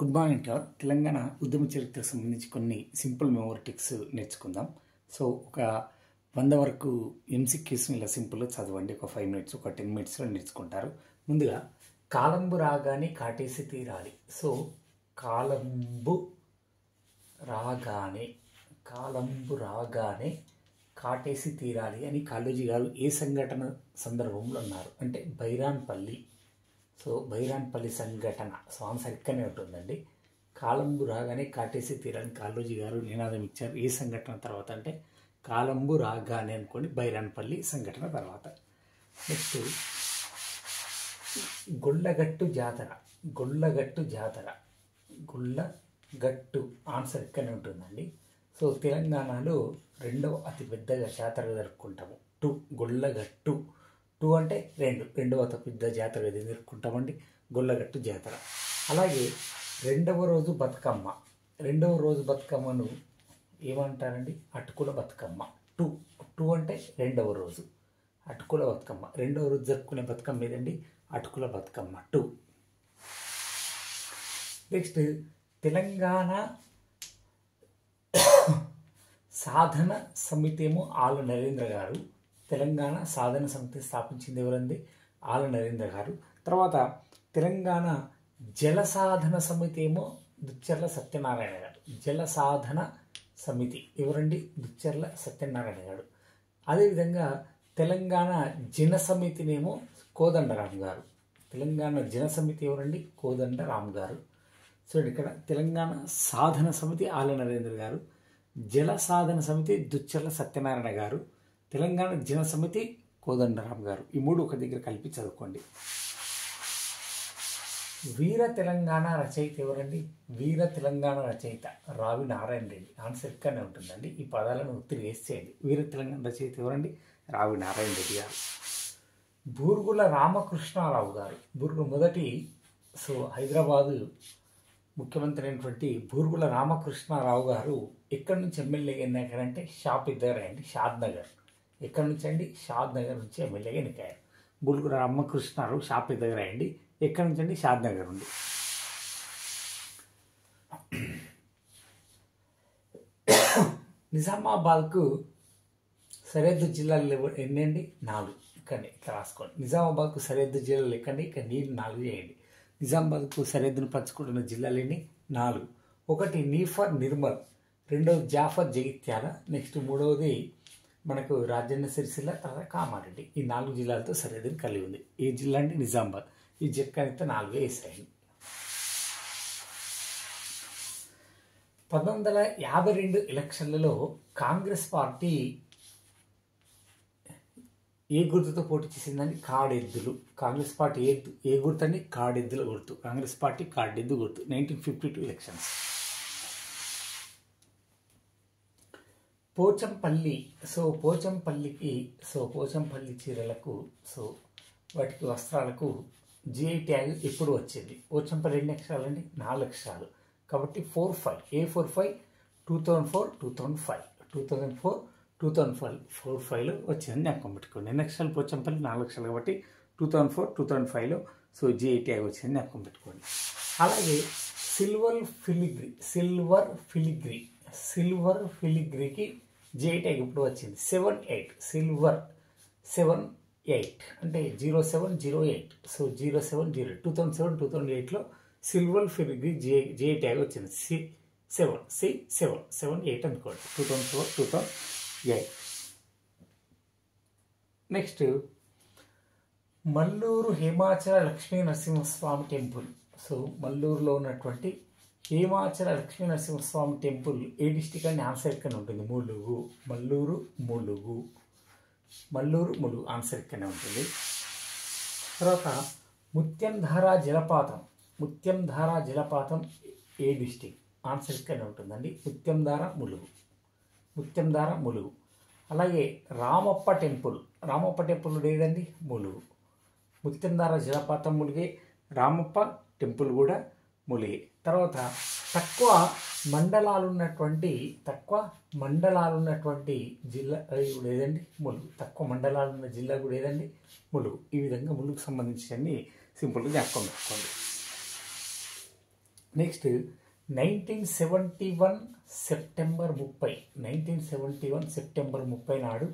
Good morning to all. Telangana ఉద్యమ చరిత్రకు సంబంధించి కొన్ని సింపుల్ మెమరీ టిక్స్ నేర్చుకుందాం. సో ఒక 100 వరకు ఎంసీక్యూస్ని ఇలా సింపుల్గా చదవండి. ఒక 5 మినిట్స్, ఒక 10 మినిట్స్లో నేర్చుకుంటారు. ముందుగా కాలంబు రాగానే కాటేసి తీరాలి. సో కాలంబు రాగానే కాటేసి తీరాలి అని కాళోజీ గారు ఏ సంఘటన సందర్భంలో అన్నారు అంటే బైరాన్పల్లి. సో బైరాన్పల్లి సంఘటన ఆన్సర్ ఇక్కడనే ఉంటుందండి. కాలంబు రాగానే కాటేసి తీరాలని కాళోజీ గారు నినాదం ఇచ్చారు. ఏ సంఘటన తర్వాత అంటే కాలంబు రాగానే అనుకోండి, బైరాన్పల్లి సంఘటన తర్వాత. నెక్స్ట్ గొల్లగట్టు ఆన్సర్ ఇక్కడనే ఉంటుందండి. సో తెలంగాణలో రెండవ అతి పెద్దగా జాతర జరుపుకుంటాము. గొల్లగట్టు అంటే రెండవ అతి పెద్ద జాతర జరుపుకుంటామండి, గొల్లగట్టు జాతర. అలాగే రెండవ రోజు బతుకమ్మను ఏమంటారండి? అటుకుల బతుకమ్మ. టూ అంటే రెండవ రోజు అటుకుల బతుకమ్మ. రెండవ రోజు జరుపుకునే బతుకమ్మ ఏదండి? అటుకుల బతుకమ్మ 2. నెక్స్ట్ తెలంగాణ సాధన సమితి ఏమో ఆళ్ళ నరేంద్ర గారు. తెలంగాణ సాధన సమితి స్థాపించింది ఎవరండి? ఆళ్ళ నరేంద్ర గారు. తర్వాత తెలంగాణ జల సాధన సమితి ఏమో దుచ్చర్ల సత్యనారాయణ గారు. జల సాధన సమితి ఎవరండి? దుచ్చర్ల సత్యనారాయణ గారు. అదేవిధంగా తెలంగాణ జన సమితినేమో కోదండరాం గారు. తెలంగాణ జన సమితి ఎవరండి? కోదండరాం గారు. చూడండి, ఇక్కడ తెలంగాణ సాధన సమితి ఆళ్ళ నరేంద్ర గారు, జల సాధన సమితి దుచ్చర్ల సత్యనారాయణ గారు, తెలంగాణ జన సమితి కోదండరాం గారు. ఈ మూడు ఒక దగ్గర కలిపి చదువుకోండి. వీర తెలంగాణ రచయిత ఎవరండి? వీర తెలంగాణ రచయిత రావి నారాయణ రెడ్డి. ఆన్సర్ ఇక్కడనే ఉంటుందండి. ఈ పదాలను ఒత్తిడి వేసేయండి. వీర తెలంగాణ రచయిత ఎవరండి? రావి నారాయణ రెడ్డి గారు. బూర్గుల రామకృష్ణారావు గారు. మొదటి హైదరాబాదు ముఖ్యమంత్రి అయినటువంటి బూర్గుల రామకృష్ణారావు గారు ఎక్కడి నుంచి ఎమ్మెల్యేగా ఎన్నికారంటే షాద్ నగర్. ఎక్కడి నుంచి అండి? షాద్ నగర్ నుంచి ఎమ్మెల్యేగా ఎన్నికారు. బూర్గుల రామకృష్ణారావు షాప్ దగ్గర అయ్యండి. ఎక్కడి నుంచి అండి? షాద్ నగర్ ఉంది. నిజామాబాద్కు సరిహద్దు జిల్లాలు ఎన్ని అండి? 4. ఇక్కడనే ఇట్లా రాసుకోండి. నిజామాబాద్కు సరిహద్దు జిల్లాలు ఎక్కండి, ఇక్కడ నీళ్ళు 4 చేయండి. నిజామాబాద్కు సరిహద్దును పంచుకుంటున్న జిల్లాలు ఎన్ని? 4. 1 నీఫర్ నిర్మల్, 2వది జాఫర్ జగిత్యాల, నెక్స్ట్ 3వది మనకు రాజన్న సిరిసిల్ల, తర్వాత కామారెడ్డి. ఈ 4 జిల్లాలతో సరిహద్దుని కలిగి ఉంది. ఈ జిల్లా అంటే నిజామాబాద్. ఈ జక్కనితో 4 వేసాయి. 1952 ఎలక్షన్లలో కాంగ్రెస్ పార్టీ ఏ గుర్తుతో పోటీ చేసిందని? కాడెద్దులు. కాంగ్రెస్ పార్టీ ఏ గుర్తు అండి? కాడెద్దుల గుర్తు. కాంగ్రెస్ పార్టీ కాడెద్దు గుర్తు. 1952 ఎలక్షన్స్. పోచంపల్లి. పోచంపల్లి చీరలకు వాటికి వస్త్రాలకు జిఐ ట్యాగ్ ఎప్పుడు వచ్చింది? పోచంపల్లి ఎన్ని అక్షరాలండి? 4 అక్షరాలు. కాబట్టి 45. A45 2004 2005లో వచ్చిందని జ్ఞాపకం పెట్టుకోండి. ఎన్ని అక్షరాలు? పోచంపల్లి 4 అక్షరాలు కాబట్టి 2004-2005లో జిఐ ట్యాగ్ వచ్చిందని జ్ఞాపకం పెట్టుకోండి. అలాగే సిల్వర్ ఫిలిగ్రీకి జిఐ ట్యాగ్ ఇప్పుడు వచ్చింది? 78. సిల్వర్ 78 అంటే 0708. 2007-2008లో సిల్వర్ ఫిలిగ్రీ జిఐ ట్యాగ్ వచ్చింది. 78 అనుకోండి. 2004-2008. Next Malluru Hemachala Lakshmi Narasimhaswamy temple. మల్లూరులో ఉన్నటువంటి హేమాచల లక్ష్మీ నరసింహస్వామి టెంపుల్ ఏ డిస్టిక్ అని? ఆన్సర్ ఇక్కడ ఉంటుంది. మల్లూరు ఆన్సర్ ఇక్కడనే ఉంటుంది. తర్వాత ముత్యంధార జలపాతం ఏ డిస్టిక్? ఆన్సర్ ఇక్కడనే ఉంటుందండి. ముత్యంధార ములుగు. అలాగే రామప్ప టెంపుల్ ఏదండి? ములుగు. ముత్యంధార జలపాతం ములుగే, రామప్ప టెంపుల్ కూడా ములుగే. తర్వాత తక్కువ మండలాలున్నటువంటి జిల్లా కూడా ఏదండి? ములుగు. తక్కువ మండలాలున్న జిల్లా కూడా ఏదండి? ములుగు. ఈ విధంగా ములుగుకు సంబంధించి సింపుల్గా జ్ఞాపకం పెట్టుకోండి. నెక్స్ట్ 1971 సెప్టెంబర్ 30 1971 సెప్టెంబర్ 30 నాడు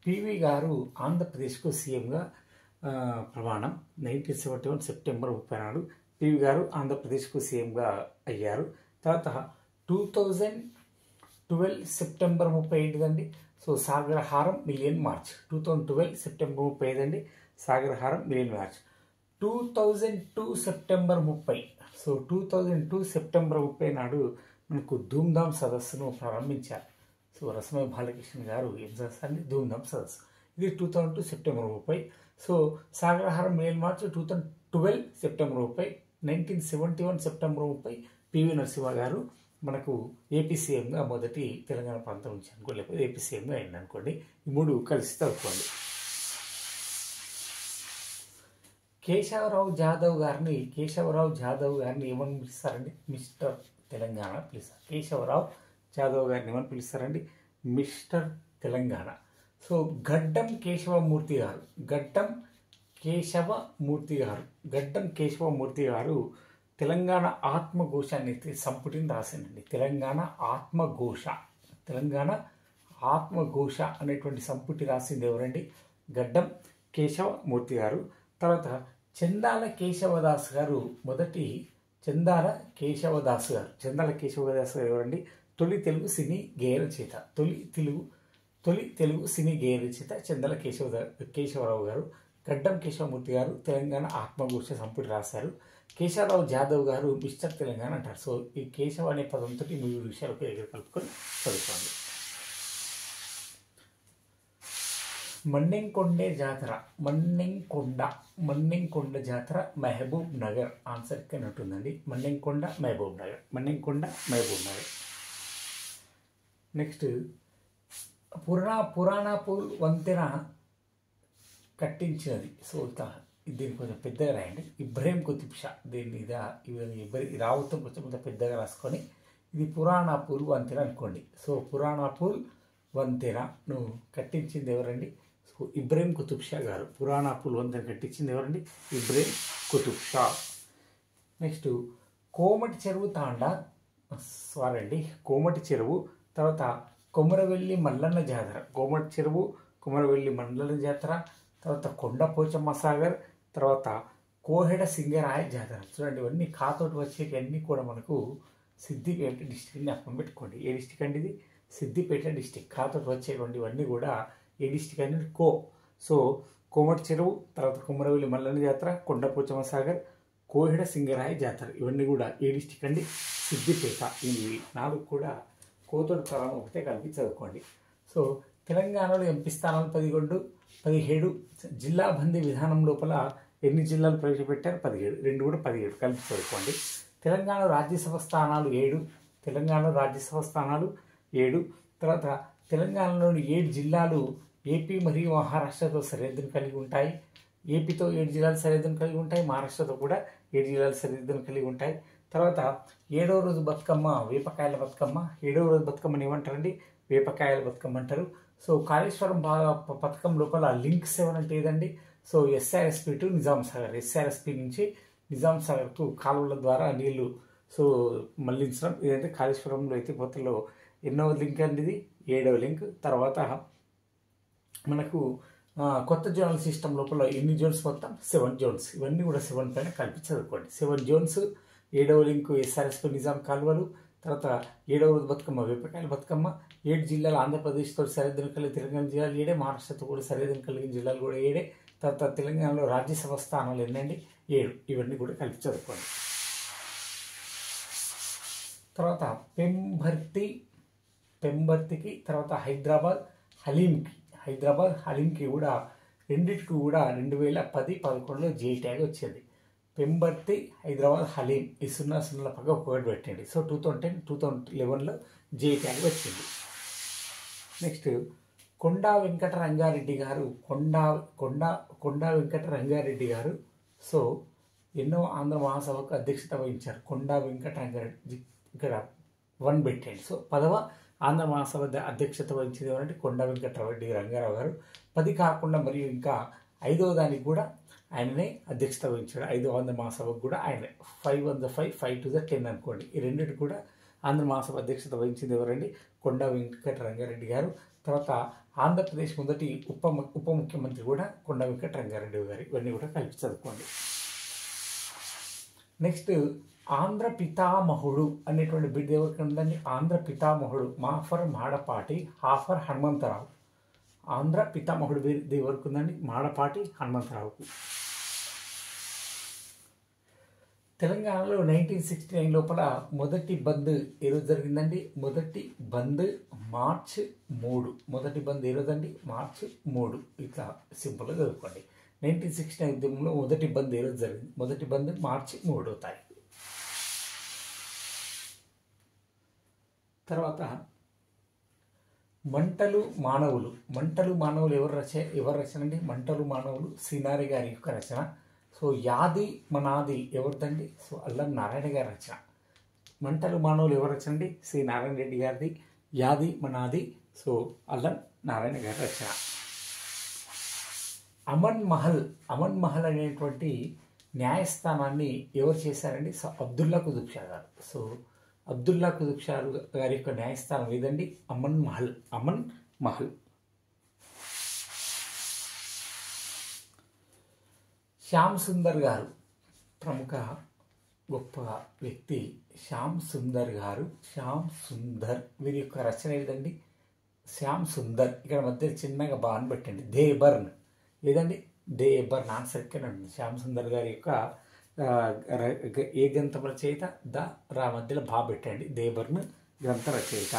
పివి గారు ఆంధ్రప్రదేశ్కు సీఎంగా ప్రమాణం. 1971 సెప్టెంబర్ 30 నాడు పివి గారు ఆంధ్రప్రదేశ్కు సీఎంగా అయ్యారు. తర్వాత 2012 సెప్టెంబర్ 30 ఏంటిదండి? So Sagaraharam million march. 2012 September 30 అండి Sagaraharam million march. 2002 September 30. So 2002 September 30 నాడు మనకు ధూమ్ధామ్ సదస్సును ప్రారంభించారు. సో రసమయ బాలకృష్ణ గారు ఏం చేస్తారండి? ధూమ్ధామ్ సదస్సు. ఇది 2002 September 30. So Sagaraharam million march 2012 September 30. 1971 September 30 PV Narasimha garu మనకు ఏపీ సీఎంగా మొదటి తెలంగాణ ప్రాంతం నుంచి అనుకోండి, లేకపోతే ఏపీ సీఎంగా అయింది అనుకోండి. ఈ మూడు కలిసి చదువుకోండి. కేశవరావు జాదవ్ గారిని ఏమని పిలుస్తారండి? మిస్టర్ తెలంగాణ పిలుస్తారు. కేశవరావు జాదవ్ గారిని ఏమని పిలుస్తారండి? మిస్టర్ తెలంగాణ. సో గడ్డం కేశవమూర్తి గారు తెలంగాణ ఆత్మఘోష అనే సంపుటిని రాసిందండి. తెలంగాణ ఆత్మఘోష అనేటువంటి సంపుటి రాసింది ఎవరండి? గడ్డం కేశవమూర్తి గారు. తర్వాత చందాల కేశవదాస్ గారు చందాల కేశవదాస్ గారు ఎవరండి? తొలి తెలుగు సినీ గేయ రచయిత. తొలి తెలుగు సినీ గేయ రచయిత చందాల కేశవరావు గారు. గడ్డం కేశవమూర్తి గారు తెలంగాణ ఆత్మఘోష సంపుటి రాశారు. కేశవరావు జాదవ్ గారు మిస్టర్ తెలంగాణ అంటారు. సో ఈ కేశవ అనే పదంతో 3 విషయాలు దగ్గర కలుపుకొని చదువుకోండి. మన్నెంకొండ జాతర మహబూబ్ నగర్. ఆన్సర్ ఇక్కడ ఉంటుందండి. మన్నెంకొండ మహబూబ్ నగర్. నెక్స్ట్ పురాణాపూల్ వంతెన కట్టించినది. సో దీన్ని కొంచెం పెద్దగా రాయండి. ఇబ్రహీం కుతుబ్ షా. దీని మీద ఈ రావుతం కొంచెం పెద్దగా రాసుకొని ఇది పురాణాపూల్ వంతెన అనుకోండి. సో పురాణాపూల్ వంతెనను కట్టించింది ఎవరండి? సో ఇబ్రహీం కుతుబ్ షా గారు. పురాణాపూల్ వంతెన కట్టించింది ఎవరండి? ఇబ్రహీం కుతుబ్ షా. నెక్స్ట్ కోమటి చెరువు తర్వాత కొమరవెల్లి మల్లన్న జాతర. కొమరవెల్లి మల్లన్న జాతర, తర్వాత కొండపోచమ్మ సాగర్, తర్వాత కోహెడ సింగరాయ జాతర. చూడండి ఇవన్నీ కాతోటి వచ్చేటివన్నీ కూడా మనకు సిద్దిపేట డిస్టిక్ని అప్పం పెట్టుకోండి. ఏ డిస్టిక్ అండి ఇది? సిద్దిపేట డిస్టిక్. కాతోటి వచ్చేటువంటి ఇవన్నీ కూడా ఏ డిస్టిక్ అనేది? సో కోమటి చెరువు, తర్వాత కొమరవెల్లి మల్లన్న జాతర, కొండపోచమ్మ సాగర్, కోహెడ సింగరాయ జాతర ఇవన్నీ కూడా ఏ డిస్టిక్ అండి? సిద్దిపేట. ఇవి 4 కూడా కోతోటి ప్రారంభం ఒకటే కలిపి చదువుకోండి. సో తెలంగాణలో ఎంపీ స్థానాలు 17 జిల్లా బందీ విధానం లోపల ఎన్ని జిల్లాలు ప్రవేశపెట్టారు? 17. 2 కూడా 17 కలిపి చదువుకోండి. తెలంగాణ రాజ్యసభ స్థానాలు 7. తర్వాత తెలంగాణలోని 7 జిల్లాలు ఏపీ మరియు మహారాష్ట్రతో సరిహద్దును కలిగి ఉంటాయి. ఏపీతో 7 జిల్లాలు సరిహద్దును కలిగి ఉంటాయి. మహారాష్ట్రతో కూడా 7 జిల్లాలు సరిహద్దును కలిగి ఉంటాయి. తర్వాత 7వ రోజు బతుకమ్మ వేపకాయల బతుకమ్మ. 7వ రోజు బతుకమ్మని ఏమంటారండి? వేపకాయల బతుకమ్మ అంటారు. సో కాళేశ్వరం పథకం లోపల లింక్ 7 అంటే ఏదండి? So SRSP to Nizam Sagar. SRSP నుంచి నిజాం సాగర్కు కాలువల ద్వారా నీళ్లు మళ్లించడం. ఇదంటే కాళేశ్వరంలో ఎత్తిపోతలో ఎన్నో లింక్ అండి? ఇది 7వ లింక్. తర్వాత మనకు కొత్త జోనల్ సిస్టమ్ లోపల ఎన్ని జోన్స్? మొత్తం 7 జోన్స్. ఇవన్నీ కూడా 7 పైన కలిపి చదువుకోండి. 7 జోన్స్. 7వ లింకు ఎస్ఆర్ఎస్పి నిజాం కాలువలు. తర్వాత 7వ రోజు బతుకమ్మ వేపకాయల బతుకమ్మ. 7 జిల్లాలు ఆంధ్రప్రదేశ్తో సరిహద్దును కలిగి తెలంగాణ జిల్లాలు 7, మహారాష్ట్రతో కూడా సరిహద్దును కలిగిన జిల్లాలు కూడా 7. తర్వాత తెలంగాణలో రాజ్యసభ స్థానాలు ఎన్నండి? 7. ఇవన్నీ కూడా కలిపి చదువుకోండి. తర్వాత పెంబర్తికి తర్వాత హైదరాబాద్ హలీంకి కూడా రెండింటికి కూడా 2010-11లో జే ట్యాగ్ వచ్చింది. పెంబర్తి, హైదరాబాద్, హలీం ఈ 0 పక్క ఒకటి పెట్టండి. సో 2010-2011లో జే ట్యాగ్ వచ్చింది. నెక్స్ట్ కొండా వెంకట రంగారెడ్డి గారు సో ఎన్నో ఆంధ్ర మహాసభకు అధ్యక్షత వహించారు. కొండా వెంకట రంగారెడ్డి ఇక్కడ 1 పెట్టండి. సో 10వ ఆంధ్ర మహాసభ అధ్యక్షత వహించింది ఎవరంటే కొండా వెంకట రంగారావు గారు. 10 కాకుండా మరియు ఇంకా 5వ దానికి కూడా ఆయననే అధ్యక్షత వహించాడు. 5 ఆంధ్ర మహాసభకు కూడా ఆయనే. 5 on the 5, 5 to the 10 అనుకోండి. ఈ రెండింటి కూడా ఆంధ్ర మహాసభ అధ్యక్షత వహించింది ఎవరండి? కొండ వెంకట రంగారెడ్డి గారు. తర్వాత ఆంధ్రప్రదేశ్ మొదటి ఉప ముఖ్యమంత్రి కూడా కొండ వెంకట రంగారెడ్డి గారు. ఇవన్నీ కూడా కలిపి చదువుకోండి. నెక్స్ట్ ఆంధ్ర పితామహుడు అనేటువంటి బిడ్డ ఎవరికి ఉందండి? ఆంధ్ర పితామహుడు మాఫర్ మాడపాటి హాఫర్ హనుమంతరావు. ఆంధ్ర పితామహుడు బిడ్డ ఎవరికి ఉందండి? మాడపాటి హనుమంతరావుకు. తెలంగాణలో 1969 లోపల మొదటి బంద్ ఏ రోజు జరిగిందండి? మొదటి బంద్ మార్చి 3. మొదటి బంద్ ఏ రోజండి? మార్చి 3. ఇట్లా సింపుల్గా చదువుకోండి. 1969 ఉద్యమంలో మొదటి బంద్ ఏ రోజు జరిగింది? మొదటి బంద్ మార్చి 3వ తారీఖు. తర్వాత మంటలు మానవులు. మంటలు మానవులు ఎవరు రచన అండి? మంటలు మానవులు సినారి గారి యొక్క రచన. సో యాది మనాది ఎవరిదండి? సో అల్లం నారాయణ గారి రచన. మంటలు మానవులు ఎవరు రచన అండి? శ్రీ నారాయణ రెడ్డి గారిది. యాది మనాది సో అల్లం నారాయణ గారి రచన. అమన్ మహల్ అనేటువంటి న్యాయస్థానాన్ని ఎవరు చేశారండి? సో అబ్దుల్లా కుతుబ్ షా గారు. సో అబ్దుల్లా కుతుబ్ షా గారి యొక్క న్యాయస్థానం ఏదండి? అమన్ మహల్. శ్యామ్ సుందర్ గారు ప్రముఖ గొప్ప వ్యక్తి. శ్యామ్ సుందర్ వీరి యొక్క రచన ఏదండి? శ్యామ్ సుందర్. ఇక్కడ మధ్య చిన్నగా బాగా పెట్టండి. దేబర్న్ ఏదండి? దేబర్న్ ఆన్సర్ ఇక్కడ ఉంటుంది. శ్యామ్ సుందర్ గారి యొక్క ఏ గ్రంథం రచయిత? రా మధ్యలో పెట్టండి. దేబర్న్ గ్రంథ రచయిత.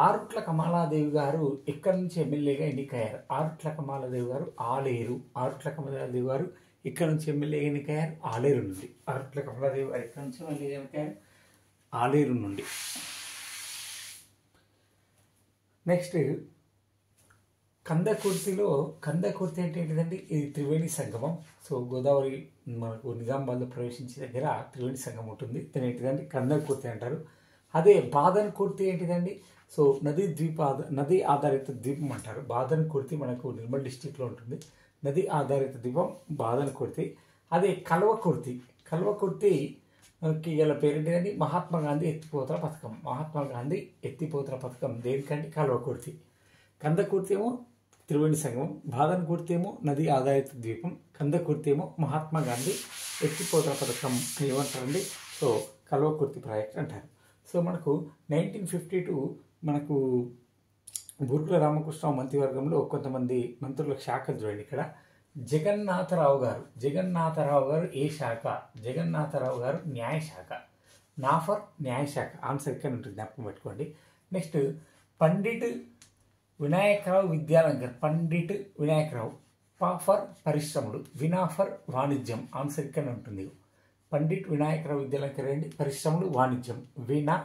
ఆరుట్ల కమలాదేవి గారు ఎక్కడి నుంచి ఎమ్మెల్యేగా ఎన్నికయ్యారు? ఆరుట్ల కమలాదేవి గారు ఆలేరు. ఆరుట్ల కమలాదేవి గారు ఇక్కడ నుంచి ఎమ్మెల్యేగా ఎన్నికయ్యారు? ఆలేరు నుండి. ఆరుట్ల కమలాదేవి గారు ఎక్కడి నుంచి ఎమ్మెల్యేగా ఎన్నికయ్యారు? ఆలేరు నుండి. నెక్స్ట్ కందకుర్తి అంటే ఏంటిదండి? ఇది త్రివేణి సంగమం. సో గోదావరి మనకు నిజామాబాద్లో ప్రవేశించే దగ్గర త్రివేణి సంగమం ఉంటుంది. దీని ఏంటిదండి? కందకుర్తి అంటారు. అదే బాదన్ కుర్తి ఏంటిదండి? సో నది ఆధారిత ద్వీపం అంటారు. బాదన్ కుర్తి మనకు నిర్మల్ డిస్టిక్లో ఉంటుంది. నది ఆధారిత ద్వీపం బాదన్ కుర్తి. అదే కల్వకుర్తి గల పేరేంటిదండి? మహాత్మా గాంధీ ఎత్తిపోతల పథకం. మహాత్మా గాంధీ ఎత్తిపోతల పథకం దేనికండి? కల్వకుర్తి. కందకుర్తి ఏమో త్రివేణి సంగమం, బాదన్ కుర్తి ఏమో నది ఆధారిత ద్వీపం, కందకుర్తి ఏమో మహాత్మా గాంధీ ఎత్తిపోతల పథకం ఏమంటారండి? సో కల్వకుర్తి ప్రాజెక్ట్ అంటారు. సో మనకు 1952 మనకు బూర్గుల రామకృష్ణరావు మంత్రివర్గంలో కొంతమంది మంత్రుల శాఖలు చూడండి. ఇక్కడ జగన్నాథరావు గారు ఏ శాఖ? జగన్నాథరావు గారు న్యాయశాఖ. నాఫర్ న్యాయశాఖ. ఆన్సర్ ఇక్కడ ఉంటుంది, జ్ఞాపకం పెట్టుకోండి. నెక్స్ట్ పండిట్ వినాయకరావు విద్యాలంకర్. పండిట్ వినాయకరావు. పాఫర్ పరిశ్రమలు, వినాఫర్ వాణిజ్యం. ఆన్సర్ ఇక్కడ ఉంటుంది. పండిట్ వినాయకరావు విద్యాలంకర్ అండి. పరిశ్రమలు, వాణిజ్యం. వినా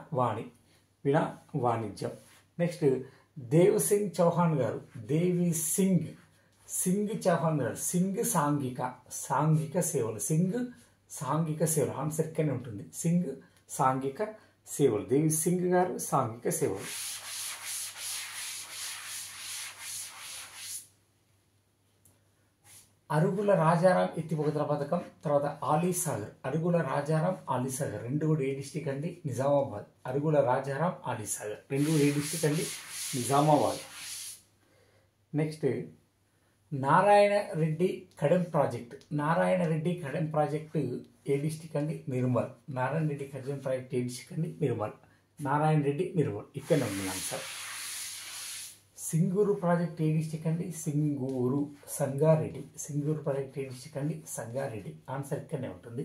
వాణిజ్యం. నెక్స్ట్ దేవసింగ్ చౌహాన్ గారు. సింగ్ చౌహాన్ గారు. సాంఘిక సేవలు. సాంఘిక సేవలు. ఆన్సర్ ఇక్కడనే ఉంటుంది. సాంఘిక సేవలు. దేవి సింగ్ గారు సాంఘిక సేవలు. అరుగుల రాజారాం ఎత్తిపోతల పథకం. తర్వాత ఆలీసాగర్. అరుగుల రాజారాం, ఆలీసాగర్ రెండు కూడా ఏ డిస్టిక్ అండి? నిజామాబాద్. అరుగుల రాజారాం, ఆలీసాగర్ రెండు కూడా ఏ డిస్టిక్ అండి? Nizamabad. Next Narayana Reddy Kadem project. Narayana Reddy Kadem project ఏ డిస్టిక్ అండి? నిర్మల్. నారాయణ రెడ్డి కడెం ప్రాజెక్ట్ ఏ డిస్టిక్ అండి? నిర్మల్. నారాయణ రెడ్డి నిర్మల్. ఇక్కడ ఉంది ఆన్సర్. సింగూరు ప్రాజెక్ట్ ఏ డిస్టిక్ అండి? సంగారెడ్డి. సింగూరు ప్రాజెక్ట్ ఏ డిస్టిక్ అండి? సంగారెడ్డి. ఆన్సర్ ఇక్కడనే ఉంటుంది.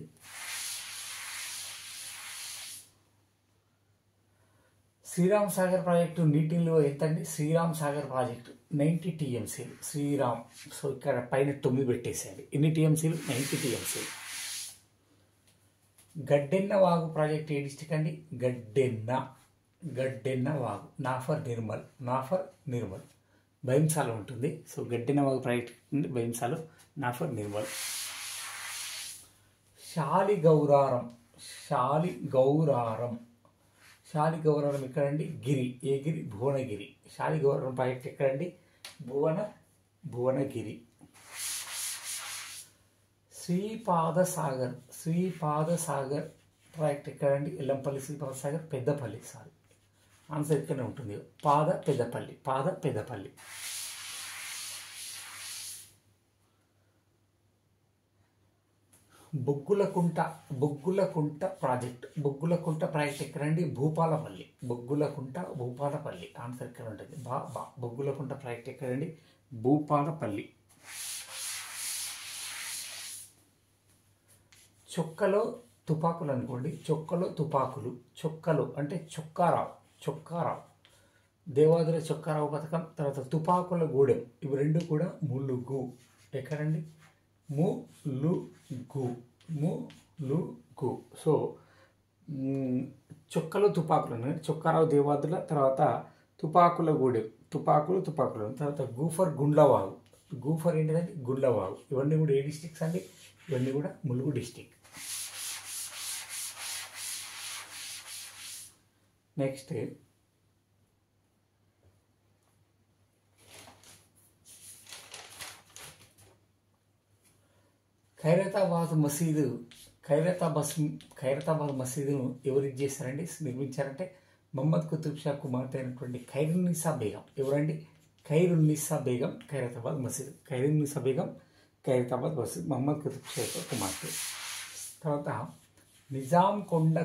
శ్రీరామ్ సాగర్ ప్రాజెక్టు నీటి నిల్వ ఎంత అండి? శ్రీరామ్ సాగర్ ప్రాజెక్టు 90 టీఎంసీలు. శ్రీరామ్. సో ఇక్కడ పైన 9 పెట్టేసేయండి. ఎన్ని టీఎంసీలు? 90 టీఎంసీలు. గడ్డెన్న వాగు ప్రాజెక్ట్ ఏ డిస్టిక్ అండి? గడ్డెన్న వాగు. నాఫర్ నిర్మల్. భైంసాలో ఉంటుంది. సో గడ్డెన్న వాగు ప్రాజెక్ట్ భైంసాలో. నాఫర్ నిర్మల్. శాలిగౌరారం ఎక్కడండి? గిరి. ఏ గిరి? భువనగిరి. శాలిగౌరారం ప్రాజెక్ట్ ఎక్కడండి? భువనగిరి. శ్రీపాద సాగర్ ప్రాజెక్ట్ ఎక్కడండి? ఎల్లంపల్లి శ్రీపాద సాగర్ పెద్దపల్లి. సారీ, ఆన్సర్ ఇక్కడనే ఉంటుంది. పెద్దపల్లి. బొగ్గులకుంట ప్రాజెక్ట్ ఎక్కడండి? భూపాలపల్లి. భూపాలపల్లి ఆన్సర్ ఇక్కడ ఉంటుంది. బొగ్గులకుంట ప్రాజెక్ట్ ఎక్కడండి? భూపాలపల్లి. చొక్కలో తుపాకులు అనుకోండి. చొక్కలు అంటే చొక్కారావు. దేవాదుల చొక్కారావు పథకం. తర్వాత తుపాకుల గూడెం. ఇవి రెండు కూడా ములుగు. ఎక్కడండి? ములుగు. సో చొక్కలు తుపాకులు, చొక్కారావు దేవాదుల, తర్వాత తుపాకుల గూడెం, తుపాకులు. తర్వాత గుండ్లవాగు. ఏంటిదండి? గుండ్లవాగు. ఇవన్నీ కూడా ఏ డిస్ట్రిక్ట్స్ అండి? ఇవన్నీ కూడా ములుగు డిస్ట్రిక్ట్. నెక్స్ట్ ఖైరతాబాద్ మసీదును ఎవరు చేశారండి? నిర్మించారంటే మహమ్మద్ కుతుబ్ షా కుమార్తె అయినటువంటి ఖైరున్నీసా బేగం. ఎవరండి? ఖైరున్నీసా బేగం. ఖైరతాబాద్ మసీదు మహమ్మద్ కుతుబ్ షా కుమార్తె. తర్వాత నిజాం కొండ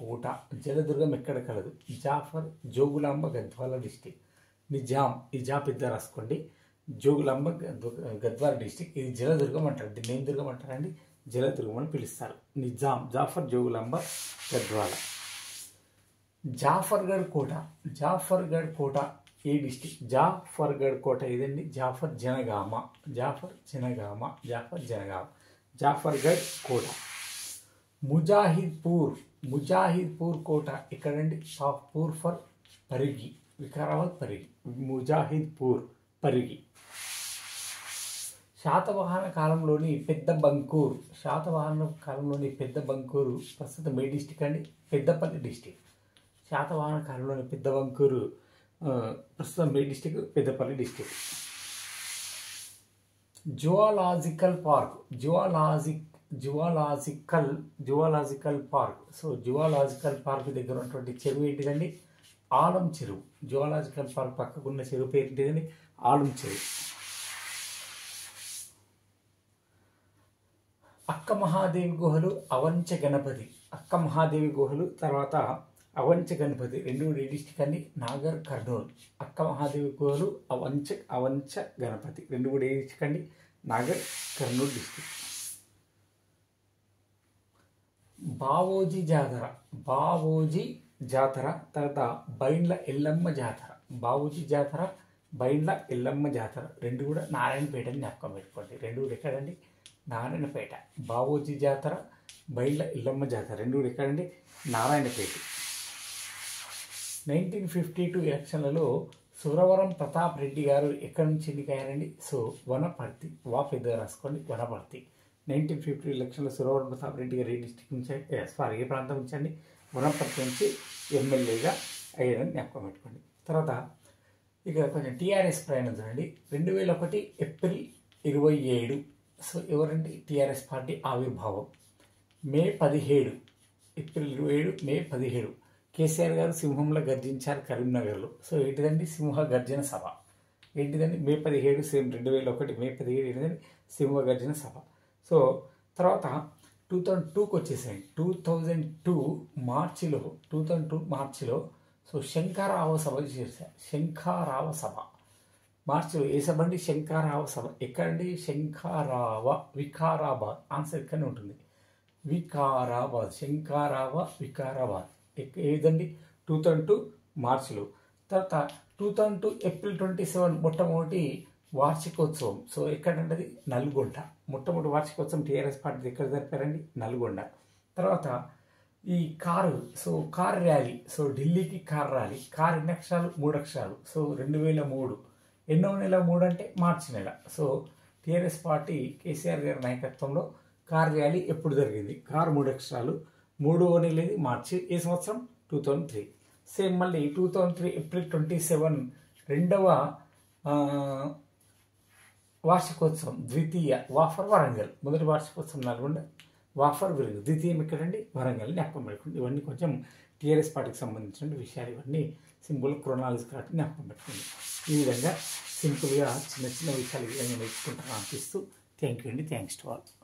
కోట జలదుర్గం ఎక్కడ కలదు? జాఫర్ జోగులాంబ గద్వాల డిస్టిక్. నిజాం పెద్ద రాసుకోండి. జోగులాంబ గద్వాల డిస్టిక్. ఇది జలదుర్గం అంటారు. దీన్ని ఏం దుర్గం అంటారండి? జలదుర్గం అని పిలుస్తారు. జాఫర్ జోగులాంబ గద్వాల. జాఫర్గఢ్ కోట ఏ డిస్టిక్? జాఫర్గఢ్ కోట ఇదండి. జాఫర్గఢ్ కోట. ముజాహిద్పూర్ కోట ఎక్కడండి? పరిగి, వికారాబాద్ పరిగి. ముజాహిద్పూర్ పరిగి. శాతవాహన కాలంలోని పెద్ద బంకూరు ప్రస్తుతం ఏ డిస్టిక్ అండి? పెద్దపల్లి డిస్టిక్. శాతవాహన కాలంలోని పెద్ద బంకూరు ప్రస్తుతం ఏ district? Peddapalli district. Zoological park. So zoological park దగ్గర ఉన్నటువంటి చెరువు ఏంటిదండి? ఆలం చెరువు. జువాలాజికల్ పార్క్ పక్కకున్న చెరువు పేరు ఏంటిదండి? ఆలం చెరువు. అక్క మహాదేవి గుహలు, అవంచ గుహలు, తర్వాత అవంచ గణపతి రెండు ఏ డిస్టిక్ అండి? నాగర్ కర్నూల్. అక్క మహాదేవి గుహలు, అవంచ గణపతి రెండు కూడా ఏ డిస్టిక్ అండి? నాగర్ కర్నూల్ డిస్టిక్. బావోజీ జాతర, తర్వాత బైండ్ల ఎల్లమ్మ జాతర. రెండు కూడా నారాయణపేటని జ్ఞాపకం పెట్టుకోండి. రెండు కూడా ఎక్కడండి? నారాయణపేట. బావోజీ జాతర, బైండ్ల ఎల్లమ్మ జాతర రెండు కూడా ఎక్కడండి? నారాయణపేట. 1952 ఎలక్షన్లలో సురవరం ప్రతాప్ రెడ్డి గారు ఎక్కడి నుంచి ఎన్నికయ్యారండి? సో వనపర్తి. పెద్దగా రాసుకోండి. వనపర్తి. 1950 ఎలక్షన్లో సురవరం ప్రతాప్ రెడ్డి గారు ఏ డిస్టిక్ నుంచి ఏ ప్రాంతం నుంచి అండి? వనపర్తి నుంచి ఎమ్మెల్యేగా అయ్యారని జ్ఞాపకం పెట్టుకోండి. తర్వాత ఇక కొంచెం టీఆర్ఎస్ ప్రయాణం చూడండి. 2001 ఏప్రిల్ 27. సో ఎవరండి? టీఆర్ఎస్ పార్టీ ఆవిర్భావం. ఏప్రిల్ 27 మే 17 కేసీఆర్ గారు సింహంలో గర్జించారు కరీంనగర్లో. సో ఏంటిదండి? సింహ గర్జన సభ. ఏంటిదండి? మే 17 సేమ్ 2001 మే 17 ఏంటిదండి? సింహ గర్జన సభ. సో తర్వాత 2002కి వచ్చేసాయి. 2002 మార్చిలో సో శంఖారావ సభ చేశారు. మార్చిలో ఏ సభ అండి? శంఖారావ సభ. ఎక్కడండి? వికారాబాద్. ఆన్సర్ ఇక్కడనే ఉంటుంది. వికారాబాద్. ఏదండి? 2002 మార్చిలో. తర్వాత 2002 ఏప్రిల్ 27 మొట్టమొదటి వార్షికోత్సవం. సో ఎక్కడంటే నల్గొండ. మొట్టమొదటి వార్షికోత్సవం టీఆర్ఎస్ పార్టీ ఎక్కడ జరిపారండి? నల్గొండ. తర్వాత ఈ కారు ర్యాలీ. సో ఢిల్లీకి కార్ ర్యాలీ. కార్ ఎన్ని అక్షరాలు? 3 అక్షరాలు. సో 2003. ఎన్నో నెల? 3 అంటే మార్చి నెల. సో టీఆర్ఎస్ పార్టీ కేసీఆర్ గారి నాయకత్వంలో కార్ ర్యాలీ ఎప్పుడు జరిగింది? కారు 3 అక్షరాలు. 3వ నెల మార్చి. ఏ సంవత్సరం? 2003. సేమ్ మళ్ళీ 2003 ఏప్రిల్ 27 రెండవ వార్షికోత్సవం ద్వితీయ వాఫర్ వరంగల్, మొదటి వార్షికోత్సవం నల్గొండ, వాఫర్ విరుగు, ద్వితీయం ఎక్కడండి వరంగల్, జ్ఞాపకం పెట్టుకోండి. ఇవన్నీ కొంచెం టీఆర్ఎస్ పార్టీకి సంబంధించిన విషయాలు, ఇవన్నీ సింపుల్ క్రోనాలజీ కాబట్టి జ్ఞాపకం పెట్టుకోండి. ఈ విధంగా సింపుల్గా చిన్న చిన్న విషయాలు ఈ విధంగా నేర్చుకుంటాను అనిపిస్తూ థ్యాంక్ యూ అండి. Thanks to all.